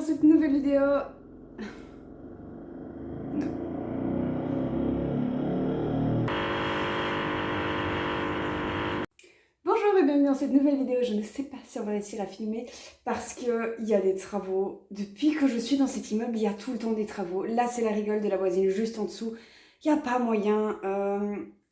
cette nouvelle vidéo. Non. Bonjour et bienvenue dans cette nouvelle vidéo. Je ne sais pas si on va réussir à filmer parce qu'il y a des travaux. Depuis que je suis dans cet immeuble, il y a tout le temps des travaux. Là, c'est la rigole de la voisine juste en dessous. Il n'y a pas moyen.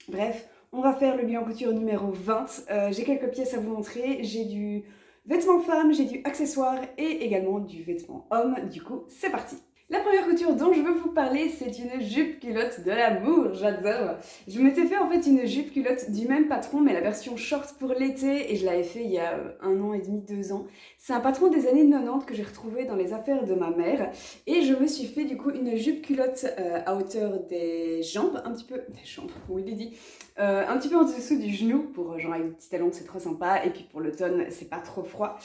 Bref, on va faire le bilan couture numéro 20. J'ai quelques pièces à vous montrer. J'ai du vêtement femme, j'ai du accessoire et également du vêtement homme. Du coup, c'est parti. La première couture dont je veux vous parler, c'est une jupe culotte de l'amour, j'adore. Je m'étais fait en fait une jupe culotte du même patron, mais la version short pour l'été, et je l'avais fait il y a 1 an et demi, 2 ans. C'est un patron des années 90 que j'ai retrouvé dans les affaires de ma mère, et je me suis fait du coup une jupe culotte à hauteur des jambes, un petit peu, des jambes, oui il est dit, un petit peu en dessous du genou, pour genre avec des petits talons c'est trop sympa, et puis pour l'automne c'est pas trop froid.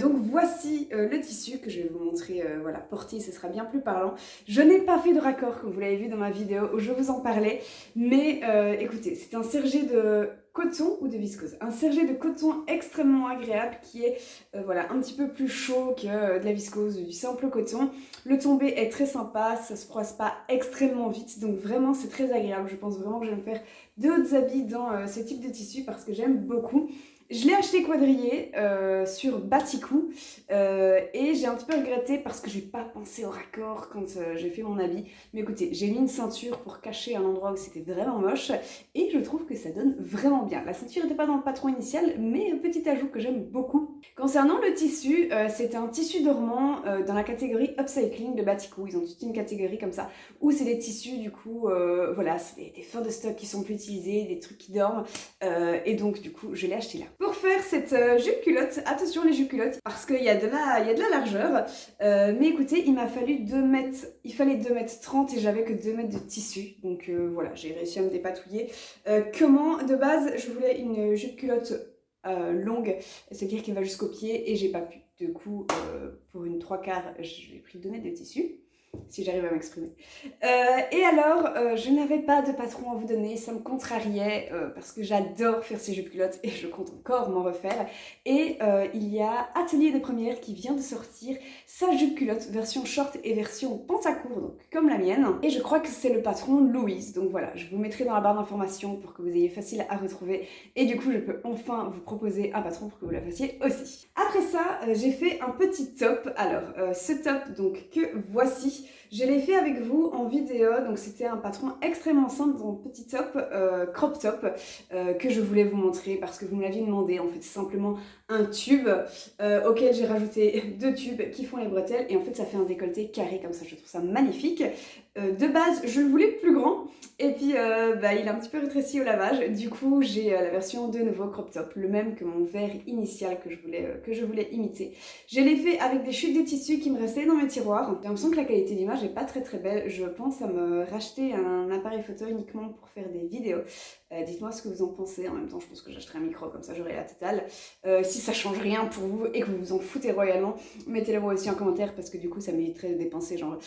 Donc voici le tissu que je vais vous montrer, voilà, porté, ce sera bien plus parlant. Je n'ai pas fait de raccord comme vous l'avez vu dans ma vidéo où je vous en parlais, mais écoutez, c'est un sergé de coton ou de viscose, un sergé de coton extrêmement agréable qui est voilà, un petit peu plus chaud que de la viscose ou du simple coton. Le tombé est très sympa, ça se froisse pas extrêmement vite, donc vraiment c'est très agréable. Je pense vraiment que je vais me faire d'autres habits dans ce type de tissu parce que j'aime beaucoup. Je l'ai acheté quadrillé sur Batikou et j'ai un petit peu regretté parce que j'ai pas pensé au raccord quand j'ai fait mon habit. Mais écoutez, j'ai mis une ceinture pour cacher un endroit où c'était vraiment moche et je trouve que ça donne vraiment bien. La ceinture n'était pas dans le patron initial, mais un petit ajout que j'aime beaucoup. Concernant le tissu, c'est un tissu dormant dans la catégorie upcycling de Batikou. Ils ont toute une catégorie comme ça où c'est des tissus du coup, voilà, c'est des fins de stock qui sont plus utilisés, des trucs qui dorment et donc du coup je l'ai acheté là. Pour faire cette jupe culotte, attention les jupes culottes, parce qu'il y a de la largeur, mais écoutez, il m'a fallu 2 mètres, il fallait 2,30 m et j'avais que 2 mètres de tissu, donc voilà, j'ai réussi à me dépatouiller. Comment, de base, je voulais une jupe culotte longue, c'est-à-dire qui va jusqu'au pied, et j'ai pas pu. Du coup, pour une 3/4, j'ai pris 2 mètres de tissu. Si j'arrive à m'exprimer. Et alors, je n'avais pas de patron à vous donner, ça me contrariait parce que j'adore faire ces jupes culottes et je compte encore m'en refaire. Et il y a Atelier des Premières qui vient de sortir sa jupe culotte, version short et version pantacourt, donc comme la mienne. Et je crois que c'est le patron Louise, donc voilà, je vous mettrai dans la barre d'informations pour que vous ayez facile à retrouver. Et du coup, je peux enfin vous proposer un patron pour que vous la fassiez aussi. Après ça, j'ai fait un petit top. Alors, ce top, donc, que voici. Je l'ai fait avec vous en vidéo, donc c'était un patron extrêmement simple dans petit top, crop top, que je voulais vous montrer parce que vous me l'aviez demandé. En fait, c'est simplement un tube auquel j'ai rajouté 2 tubes qui font les bretelles et en fait ça fait un décolleté carré comme ça, je trouve ça magnifique. De base, je le voulais plus grand et puis il est un petit peu rétréci au lavage. Du coup, j'ai la version de nouveau crop top, le même que mon vert initial que je voulais imiter. Je l'ai fait avec des chutes de tissu qui me restaient dans mes tiroirs. J'ai l'impression que la qualité d'image n'est pas très très belle. Je pense à me racheter un appareil photo uniquement pour faire des vidéos. Dites-moi ce que vous en pensez. En même temps, je pense que j'achèterai un micro, comme ça j'aurai la totale. Si ça change rien pour vous et que vous vous en foutez royalement, mettez-le moi aussi en commentaire parce que du coup ça m'éviterait de dépenser genre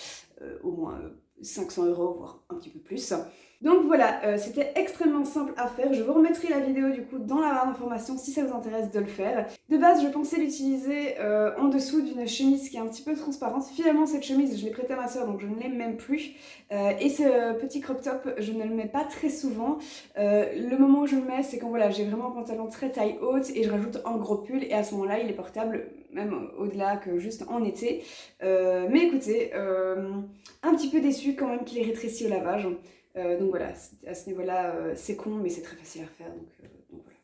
au moins 500 €, voire un petit peu plus. Donc voilà, c'était extrêmement simple à faire. Je vous remettrai la vidéo du coup dans la barre d'informations si ça vous intéresse de le faire. De base, je pensais l'utiliser en dessous d'une chemise qui est un petit peu transparente. Finalement, cette chemise, je l'ai prêtée à ma soeur, donc je ne l'aime même plus. Et ce petit crop top, je ne le mets pas très souvent. Le moment où je le mets, c'est quand voilà, j'ai vraiment un pantalon très taille haute et je rajoute un gros pull. Et à ce moment-là, il est portable, même au-delà que juste en été. Mais écoutez, un petit peu déçue quand même qu'il est rétréci au lavage. Donc voilà, à ce niveau-là, c'est con, mais c'est très facile à faire, donc voilà.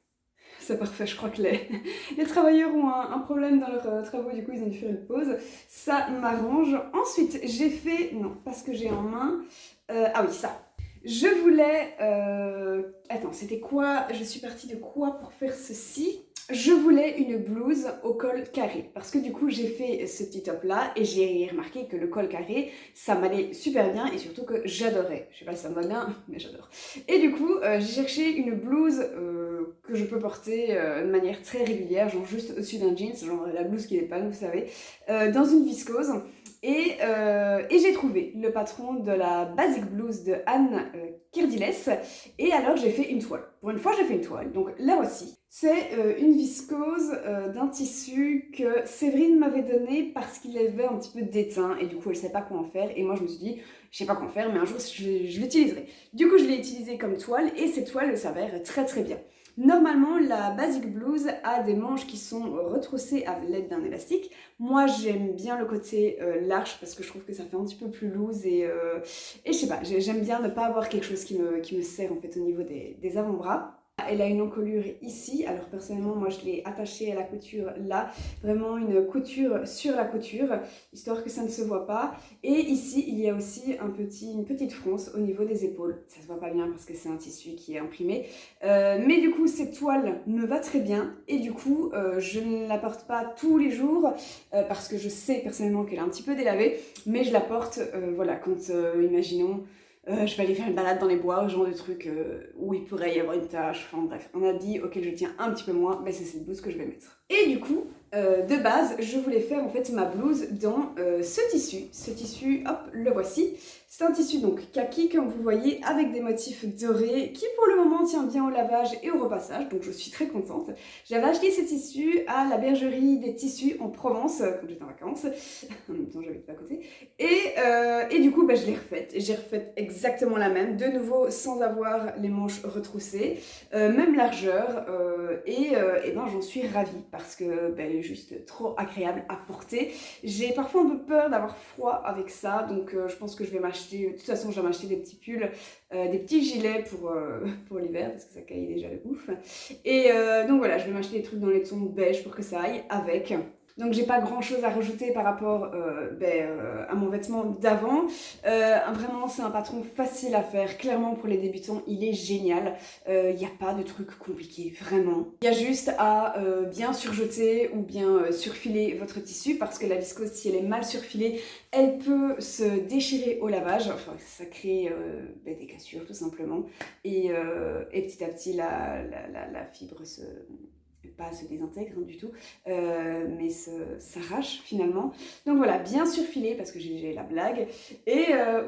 C'est parfait, je crois que les travailleurs ont un problème dans leurs travaux, du coup ils ont dû faire une pause. Ça m'arrange. Ensuite, j'ai fait, non, pas ce que j'ai en main, ah oui, ça. Je voulais, attends, c'était quoi? Je suis partie de quoi pour faire ceci? Je voulais une blouse au col carré parce que du coup j'ai fait ce petit top là et j'ai remarqué que le col carré ça m'allait super bien et surtout que j'adorais. Je sais pas si ça me va bien mais j'adore. Et du coup j'ai cherché une blouse que je peux porter de manière très régulière, genre juste au-dessus d'un jeans, genre la blouse qui n'est pas, vous savez, dans une viscose. Et j'ai trouvé le patron de la Basic Blouse de Anne Kerdiles et alors j'ai fait une toile. Pour une fois j'ai fait une toile, donc la voici. C'est une viscose d'un tissu que Séverine m'avait donné parce qu'il avait un petit peu d'étain et du coup elle ne savait pas quoi en faire et moi je me suis dit je sais pas quoi en faire mais un jour je l'utiliserai. Du coup je l'ai utilisé comme toile et cette toile s'avère très très bien. Normalement, la Basic Blouse a des manches qui sont retroussées à l'aide d'un élastique. Moi, j'aime bien le côté large parce que je trouve que ça fait un petit peu plus loose et je sais pas, j'aime bien ne pas avoir quelque chose qui me serre en fait au niveau des avant-bras. Elle a une encolure ici, alors personnellement moi je l'ai attachée à la couture là, vraiment une couture sur la couture, histoire que ça ne se voit pas. Et ici il y a aussi une petite fronce au niveau des épaules, ça se voit pas bien parce que c'est un tissu qui est imprimé, mais du coup cette toile me va très bien et du coup je ne la porte pas tous les jours parce que je sais personnellement qu'elle est un petit peu délavée, mais je la porte voilà quand imaginons je vais aller faire une balade dans les bois, genre de truc où il pourrait y avoir une tache, enfin bref, un habit auquel je tiens un petit peu moins, mais c'est cette blouse que je vais mettre. Et du coup, de base, je voulais faire en fait ma blouse dans ce tissu, hop, le voici. C'est un tissu donc kaki comme vous voyez avec des motifs dorés qui pour le moment tient bien au lavage et au repassage, donc je suis très contente. J'avais acheté ce tissu à la bergerie des tissus en Provence quand j'étais en vacances, en même temps j'habite pas à côté, et du coup bah, je l'ai refaite, j'ai refait exactement la même, de nouveau sans avoir les manches retroussées, même largeur, et ben j'en suis ravie parce que ben, elle est juste trop agréable à porter. J'ai parfois un peu peur d'avoir froid avec ça, donc je pense que je vais m'acheter, de toute façon je vais m'acheter des petits pulls, des petits gilets pour l'hiver parce que ça caille déjà de ouf. Et donc voilà, je vais m'acheter des trucs dans les tons beige pour que ça aille avec. Donc j'ai pas grand chose à rajouter par rapport à mon vêtement d'avant. Vraiment c'est un patron facile à faire, clairement pour les débutants il est génial. Il n'y a pas de truc compliqué, vraiment. Il y a juste à bien surjeter ou bien surfiler votre tissu parce que la viscose si elle est mal surfilée, elle peut se déchirer au lavage, enfin ça crée des cassures tout simplement. Et petit à petit la fibre pas se désintègre hein, du tout, mais s'arrache finalement. Donc voilà, bien surfilé parce que j'ai la blague. Et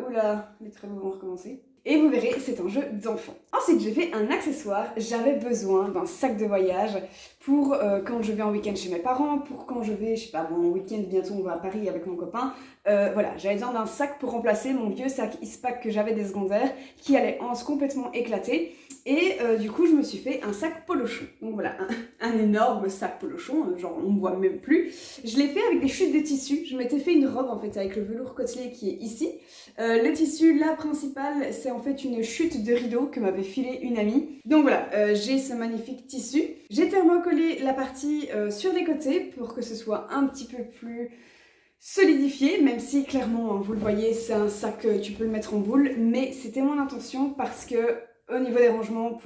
oula, les travaux vont recommencer. Et vous verrez, c'est un jeu d'enfant. Ensuite, j'ai fait un accessoire. J'avais besoin d'un sac de voyage pour quand je vais en week-end chez mes parents, pour quand je vais, je sais pas, bon, en week-end, bientôt on va à Paris avec mon copain. Voilà, j'avais besoin d'un sac pour remplacer mon vieux sac Eastpak que j'avais des secondaires, qui allait complètement éclater. Et du coup, je me suis fait un sac polochon. Donc voilà, un énorme sac polochon, genre on ne voit même plus. Je l'ai fait avec des chutes de tissu. Je m'étais fait une robe en fait avec le velours côtelé qui est ici. Le tissu, la principale, c'est en fait une chute de rideau que m'avait filé une amie. Donc voilà, j'ai ce magnifique tissu. J'ai thermocollé la partie sur les côtés pour que ce soit un petit peu plus solidifié, même si clairement, hein, vous le voyez, c'est un sac, tu peux le mettre en boule, mais c'était mon intention parce que au niveau des rangements,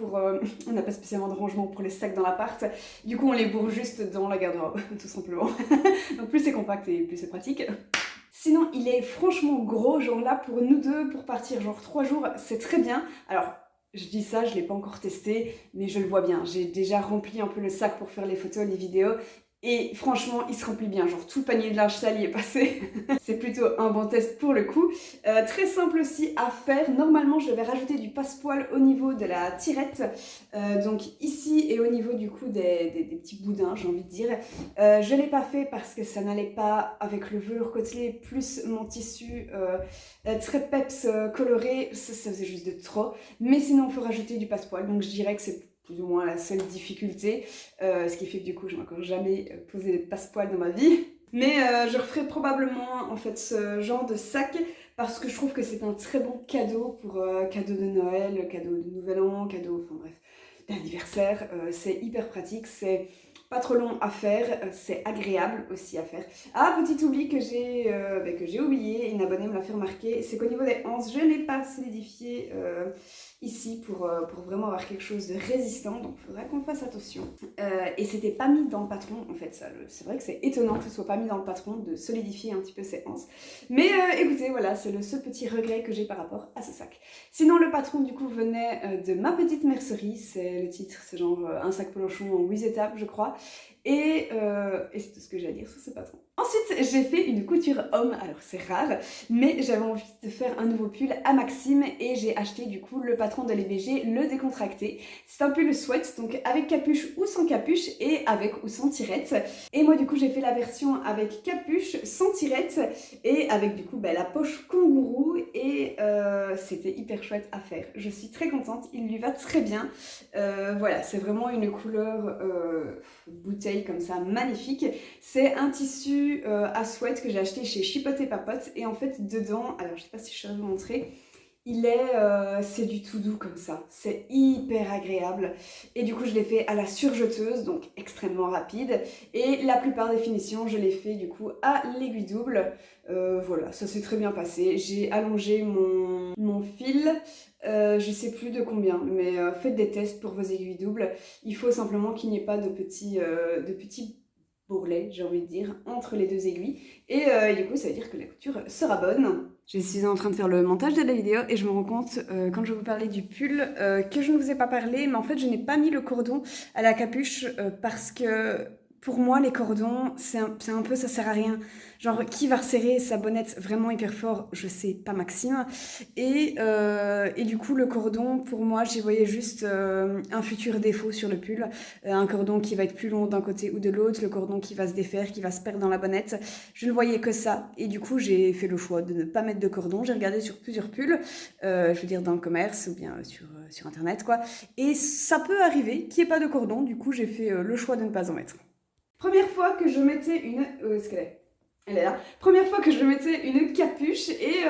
on n'a pas spécialement de rangement pour les sacs dans l'appart, du coup on les bourre juste dans la garde-robe, tout simplement. Donc plus c'est compact et plus c'est pratique. Sinon, il est franchement gros, genre là pour nous deux, pour partir genre 3 jours, c'est très bien. Alors, je dis ça, je l'ai pas encore testé, mais je le vois bien. J'ai déjà rempli un peu le sac pour faire les photos, les vidéos. Et franchement, il se remplit bien, genre tout le panier de linge sale y est passé. C'est plutôt un bon test pour le coup. Très simple aussi à faire. Normalement, je vais rajouter du passepoil au niveau de la tirette. Donc ici et au niveau du coup des petits boudins, j'ai envie de dire. Je ne l'ai pas fait parce que ça n'allait pas avec le velours côtelé plus mon tissu très peps coloré. Ça faisait juste de trop. Mais sinon, il faut rajouter du passepoil. Donc je dirais que c'est plus ou moins la seule difficulté, ce qui fait que du coup, je n'ai encore jamais posé de passepoil dans ma vie. Mais je referai probablement en fait ce genre de sac parce que je trouve que c'est un très bon cadeau pour cadeau de Noël, cadeau de Nouvel An, cadeau, enfin bref, d'anniversaire. C'est hyper pratique, c'est pas trop long à faire, c'est agréable aussi à faire. Ah, petit oubli que j'ai oublié, une abonnée me l'a fait remarquer, c'est qu'au niveau des hanches, je n'ai pas solidifié ici pour vraiment avoir quelque chose de résistant, donc il faudrait qu'on fasse attention. Et c'était pas mis dans le patron, en fait, ça. C'est vrai que c'est étonnant que ce soit pas mis dans le patron de solidifier un petit peu ses hanches. Mais écoutez, voilà, c'est le seul petit regret que j'ai par rapport à ce sac. Sinon, le patron, du coup, venait de Ma Petite Mercerie, c'est le titre, c'est genre un sac polochon en 8 étapes, je crois. Et c'est tout ce que j'ai à dire sur ce patron. Ensuite, j'ai fait une couture homme, alors c'est rare, mais j'avais envie de faire un nouveau pull à Maxime et j'ai acheté du coup le patron de l'EBG, le décontracté. C'est un pull sweat, donc avec capuche ou sans capuche et avec ou sans tirette. Et moi du coup j'ai fait la version avec capuche, sans tirette et avec du coup la poche kangourou et c'était hyper chouette à faire. Je suis très contente, il lui va très bien. Voilà, c'est vraiment une couleur bouteille comme ça, magnifique. C'est un tissu à sweat que j'ai acheté chez Chipote et Papote et en fait dedans, alors je sais pas si je saurais vous montrer, c'est du tout doux comme ça, c'est hyper agréable et du coup je l'ai fait à la surjeteuse, donc extrêmement rapide et la plupart des finitions je l'ai fait du coup à l'aiguille double. Voilà, ça s'est très bien passé, j'ai allongé mon fil, je sais plus de combien, mais faites des tests pour vos aiguilles doubles, il faut simplement qu'il n'y ait pas de petits bourrelet, j'ai envie de dire, entre les deux aiguilles. Et du coup, ça veut dire que la couture sera bonne. Je suis en train de faire le montage de la vidéo et je me rends compte, quand je vous parlais du pull, que je ne vous ai pas parlé, mais en fait, je n'ai pas mis le cordon à la capuche parce que pour moi, les cordons, c'est un peu, ça sert à rien. Genre, qui va resserrer sa bonnette vraiment hyper fort? Je sais, pas Maxime. Et du coup, le cordon, pour moi, j'y voyais juste un futur défaut sur le pull. Un cordon qui va être plus long d'un côté ou de l'autre, le cordon qui va se défaire, qui va se perdre dans la bonnette. Je ne voyais que ça. Et du coup, j'ai fait le choix de ne pas mettre de cordon. J'ai regardé sur plusieurs pulls, je veux dire dans le commerce ou bien sur Internet, quoi. Et ça peut arriver qu'il n'y ait pas de cordon. Du coup, j'ai fait le choix de ne pas en mettre. Première fois que je mettais une... Où est-ce qu'elle est ? Elle est là. Première fois que je mettais une capuche et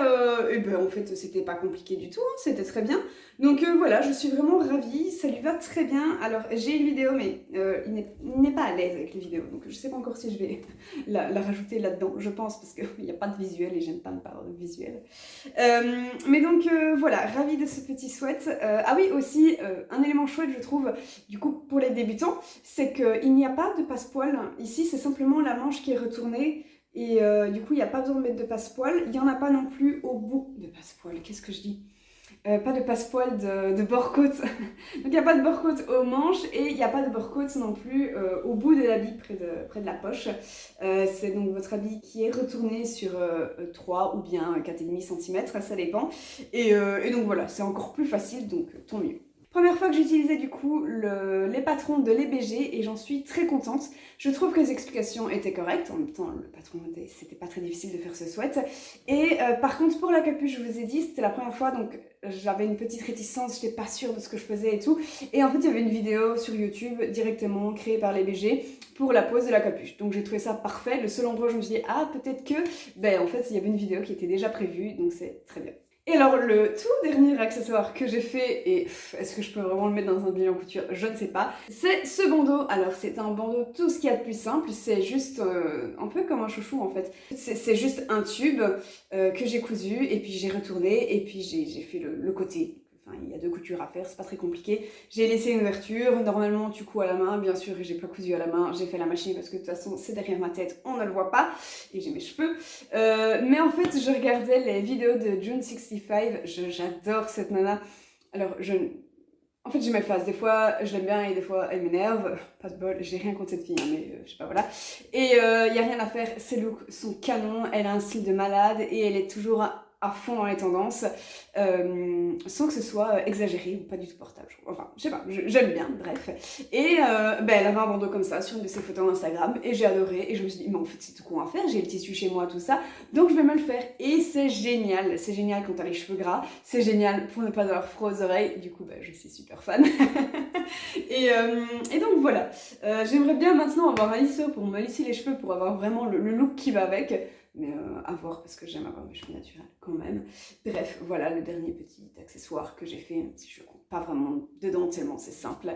ben, en fait c'était pas compliqué du tout, hein, c'était très bien. Donc voilà, je suis vraiment ravie, ça lui va très bien. Alors j'ai une vidéo mais il n'est pas à l'aise avec les vidéos, donc je sais pas encore si je vais la rajouter là-dedans, je pense, parce qu'il n'y a pas de visuel et j'aime pas ne pas avoir de visuel. Mais donc voilà, ravie de ce petit sweat. Ah oui, aussi un élément chouette je trouve, du coup pour les débutants, c'est qu'il n'y a pas de passe-poil. Ici c'est simplement la manche qui est retournée. Et du coup, il n'y a pas besoin de mettre de passepoil. Il n'y en a pas non plus au bout de passepoil. Qu'est-ce que je dis? Pas de passepoil de bord-côte. Donc il n'y a pas de bord-côte aux manches et il n'y a pas de bord-côte non plus au bout de l'habit, près de la poche. C'est donc votre habit qui est retourné sur 3 ou bien 4,5 cm, ça dépend. Et donc voilà, c'est encore plus facile, donc tant mieux. Première fois que j'utilisais du coup les patrons de l'EBG et j'en suis très contente. Je trouve que les explications étaient correctes. En même temps, le patron, c'était pas très difficile de faire ce sweat. Et par contre, pour la capuche, je vous ai dit, c'était la première fois, donc j'avais une petite réticence, j'étais pas sûre de ce que je faisais et tout. Et en fait, il y avait une vidéo sur YouTube directement créée par l'EBG pour la pose de la capuche. Donc j'ai trouvé ça parfait. Le seul endroit où je me suis dit, ah, peut-être que, ben en fait, il y avait une vidéo qui était déjà prévue, donc c'est très bien. Et alors le tout dernier accessoire que j'ai fait, et est-ce que je peux vraiment le mettre dans un bilan couture? Je ne sais pas, c'est ce bandeau. Alors c'est un bandeau tout ce qu'il y a de plus simple, c'est juste un peu comme un chouchou en fait. C'est juste un tube que j'ai cousu et puis j'ai retourné et puis j'ai fait le côté. Enfin, il y a 2 coutures à faire, c'est pas très compliqué. J'ai laissé une ouverture, normalement tu couds à la main, bien sûr, et j'ai pas cousu à la main, j'ai fait la machine parce que de toute façon c'est derrière ma tête, on ne le voit pas, et j'ai mes cheveux. Mais en fait, je regardais les vidéos de June65, j'adore cette nana. Alors, en fait, j'ai mes phases, des fois je l'aime bien et des fois elle m'énerve, pas de bol, j'ai rien contre cette fille, hein, mais je sais pas, voilà. Et il y a rien à faire, ses looks sont canons, elle a un style de malade et elle est toujours à fond dans les tendances, sans que ce soit exagéré ou pas du tout portable. Enfin, je sais pas, j'aime bien, bref. Et elle avait un bandeau comme ça sur une de ses photos Instagram, et j'ai adoré, et je me suis dit, mais en fait, c'est tout con à faire, j'ai le tissu chez moi, tout ça, donc je vais me le faire. Et c'est génial quand t'as les cheveux gras, c'est génial pour ne pas avoir froid aux oreilles, du coup, je suis super fan. et donc voilà, j'aimerais bien maintenant avoir un lisseau pour me lisser les cheveux, pour avoir vraiment le look qui va avec. Mais à voir parce que j'aime avoir mes cheveux naturels quand même. Bref, voilà le dernier petit accessoire que j'ai fait, même si je compte pas vraiment dedans tellement c'est simple.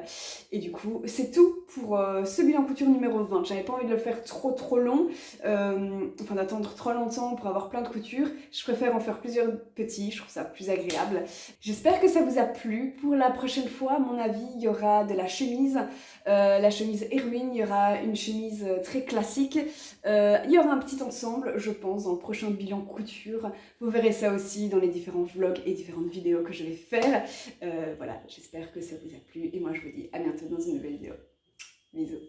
Et du coup, c'est tout pour ce bilan couture numéro 20. J'avais pas envie de le faire trop long, enfin d'attendre trop longtemps pour avoir plein de coutures. Je préfère en faire plusieurs petits, je trouve ça plus agréable. J'espère que ça vous a plu. Pour la prochaine fois, à mon avis, il y aura de la chemise Erwin, il y aura une chemise très classique, il y aura un petit ensemble, je pense, dans le prochain bilan couture. Vous verrez ça aussi dans les différents vlogs et différentes vidéos que je vais faire. Voilà, j'espère que ça vous a plu et moi je vous dis à bientôt dans une nouvelle vidéo. Bisous.